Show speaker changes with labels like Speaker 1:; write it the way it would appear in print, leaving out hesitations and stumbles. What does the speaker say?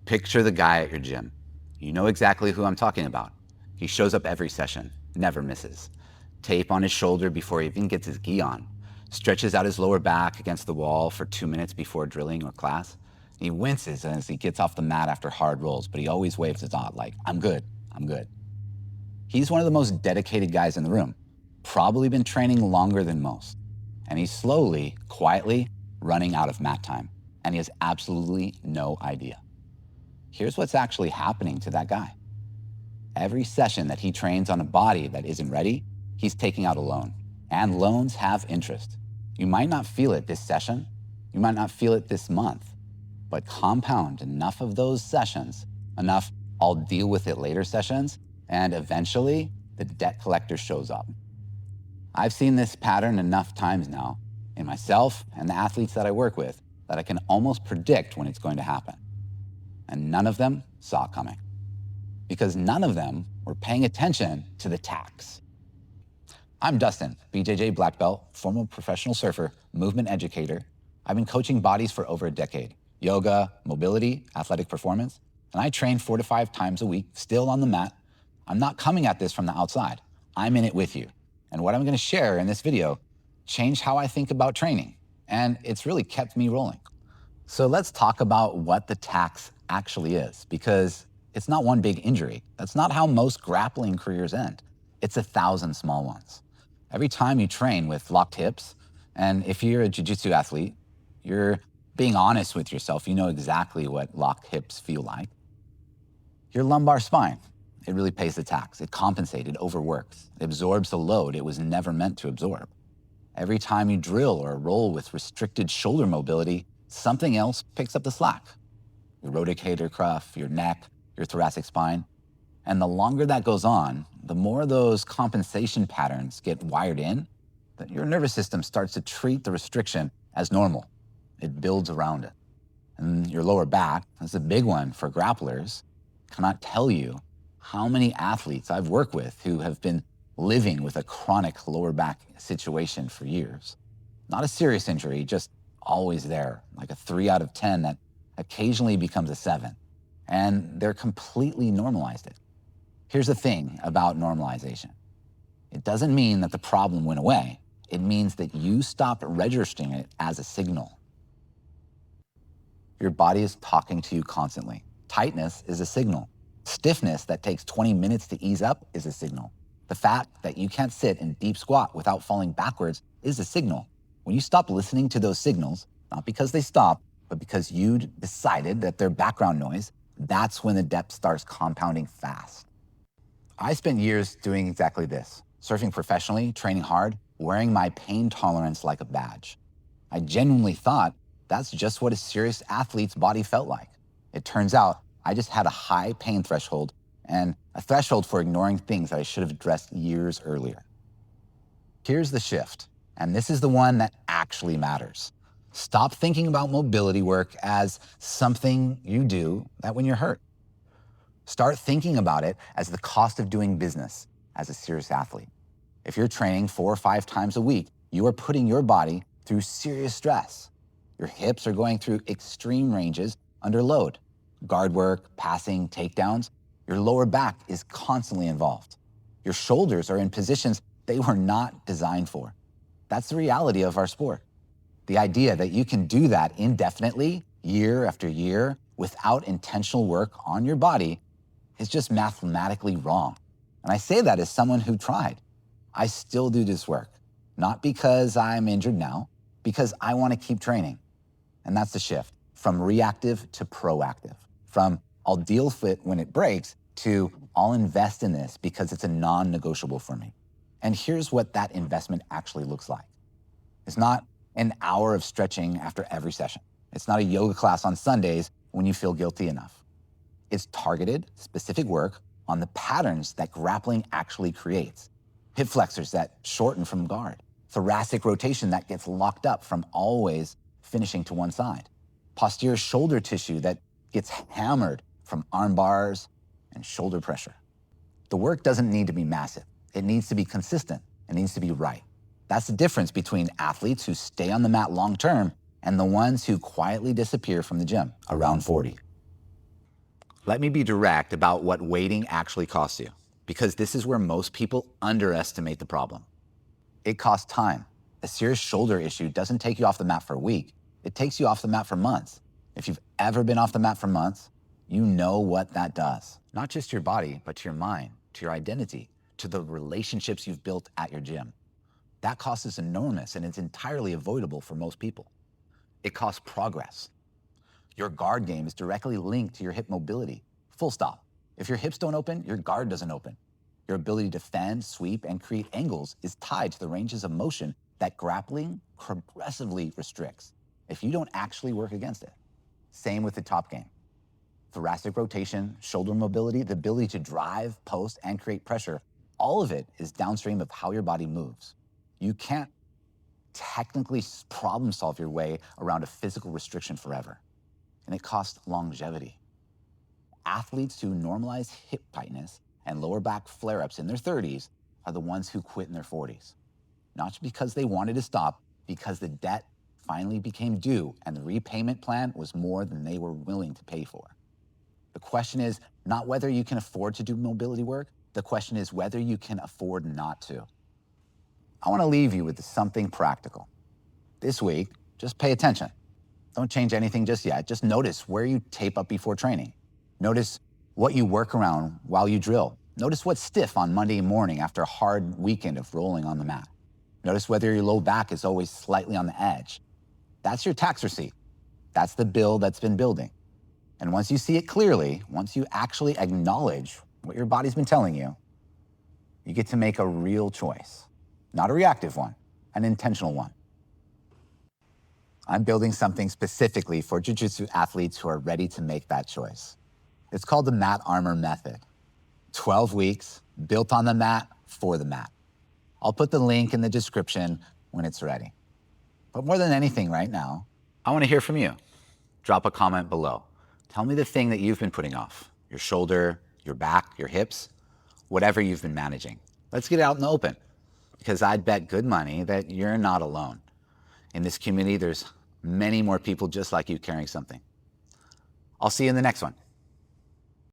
Speaker 1: Picture the guy at your gym. You know exactly who I'm talking about. He shows up every session, never misses. Tape on his shoulder before he even gets his gi on. Stretches out his lower back against the wall for 2 minutes before drilling or class. He winces as he gets off the mat after hard rolls, but he always waves his arm like, I'm good, I'm good. He's one of the most dedicated guys in the room, probably been training longer than most. And he's slowly, quietly running out of mat time. And he has absolutely no idea. Here's what's actually happening to that guy. Every session that he trains on a body that isn't ready, he's taking out a loan. And loans have interest. You might not feel it this session, you might not feel it this month, but compound enough of those sessions, enough I'll deal with it later sessions, and eventually the debt collector shows up. I've seen this pattern enough times now in myself and the athletes that I work with that I can almost predict when it's going to happen. And none of them saw it coming because none of them were paying attention to the tax. I'm Dustin, BJJ black belt, former professional surfer, movement educator. I've been coaching bodies for over a decade, yoga, mobility, athletic performance, and I train 4 to 5 times a week, still on the mat. I'm not coming at this from the outside. I'm in it with you. And what I'm gonna share in this video changed how I think about training, and it's really kept me rolling. So let's talk about what the tax actually is, because it's not one big injury. That's not how most grappling careers end. It's 1,000 small ones. Every time you train with locked hips, and if you're a jiu-jitsu athlete, you're being honest with yourself. You know exactly what locked hips feel like. Your lumbar spine, it really pays the tax. It compensates, it overworks. It absorbs the load it was never meant to absorb. Every time you drill or roll with restricted shoulder mobility, something else picks up the slack. Your rotator cuff, your neck, your thoracic spine. And the longer that goes on, the more those compensation patterns get wired in, that your nervous system starts to treat the restriction as normal. It builds around it. And your lower back, that's a big one for grapplers, cannot tell you how many athletes I've worked with who have been living with a chronic lower back situation for years. Not a serious injury, just always there, like a 3 out of 10 that occasionally becomes a 7. And they're completely normalized it. Here's the thing about normalization. It doesn't mean that the problem went away. It means that you stopped registering it as a signal. Your body is talking to you constantly. Tightness is a signal. Stiffness that takes 20 minutes to ease up is a signal. The fact that you can't sit in deep squat without falling backwards is a signal. When you stop listening to those signals, not because they stop, but because you decided that they're background noise, that's when the depth starts compounding fast. I spent years doing exactly this, surfing professionally, training hard, wearing my pain tolerance like a badge. I genuinely thought that's just what a serious athlete's body felt like. It turns out I just had a high pain threshold and a threshold for ignoring things that I should have addressed years earlier. Here's the shift, and this is the one that actually matters. Stop thinking about mobility work as something you do that when you're hurt. Start thinking about it as the cost of doing business as a serious athlete. If you're training 4 or 5 times a week, you are putting your body through serious stress. Your hips are going through extreme ranges under load. Guard work, passing, takedowns. Your lower back is constantly involved. Your shoulders are in positions they were not designed for. That's the reality of our sport. The idea that you can do that indefinitely, year after year, without intentional work on your body is just mathematically wrong. And I say that as someone who tried. I still do this work, not because I'm injured now, because I want to keep training. And that's the shift from reactive to proactive, from I'll deal with it when it breaks to I'll invest in this because it's a non-negotiable for me. And here's what that investment actually looks like. It's not an hour of stretching after every session. It's not a yoga class on Sundays when you feel guilty enough. It's targeted, specific work on the patterns that grappling actually creates. Hip flexors that shorten from guard. Thoracic rotation that gets locked up from always finishing to one side. Posterior shoulder tissue that gets hammered from arm bars and shoulder pressure. The work doesn't need to be massive. It needs to be consistent. It needs to be right. That's the difference between athletes who stay on the mat long term and the ones who quietly disappear from the gym around 40. Let me be direct about what waiting actually costs you, because this is where most people underestimate the problem. It costs time. A serious shoulder issue doesn't take you off the mat for a week. It takes you off the mat for months. If you've ever been off the mat for months, you know what that does. Not just to your body, but to your mind, to your identity, to the relationships you've built at your gym. That cost is enormous, and it's entirely avoidable for most people. It costs progress. Your guard game is directly linked to your hip mobility. Full stop. If your hips don't open, your guard doesn't open. Your ability to defend, sweep, and create angles is tied to the ranges of motion that grappling progressively restricts if you don't actually work against it. Same with the top game. Thoracic rotation, shoulder mobility, the ability to drive, post, and create pressure, all of it is downstream of how your body moves. You can't technically problem solve your way around a physical restriction forever. And it costs longevity. Athletes who normalize hip tightness and lower back flare-ups in their 30s are the ones who quit in their 40s. Not because they wanted to stop, because the debt finally became due and the repayment plan was more than they were willing to pay for. The question is not whether you can afford to do mobility work. The question is whether you can afford not to. I want to leave you with something practical. This week, just pay attention. Don't change anything just yet. Just notice where you tape up before training. Notice what you work around while you drill. Notice what's stiff on Monday morning after a hard weekend of rolling on the mat. Notice whether your low back is always slightly on the edge. That's your tax receipt. That's the bill that's been building. And once you see it clearly, once you actually acknowledge what your body's been telling you, you get to make a real choice. Not a reactive one, an intentional one. I'm building something specifically for jiu-jitsu athletes who are ready to make that choice. It's called the Mat Armor Method. 12 weeks, built on the mat, for the mat. I'll put the link in the description when it's ready. But more than anything right now, I want to hear from you. Drop a comment below. Tell me the thing that you've been putting off. Your shoulder, your back, your hips, whatever you've been managing. Let's get out in the open, because I'd bet good money that you're not alone. In this community, there's many more people just like you carrying something. I'll see you in the next one.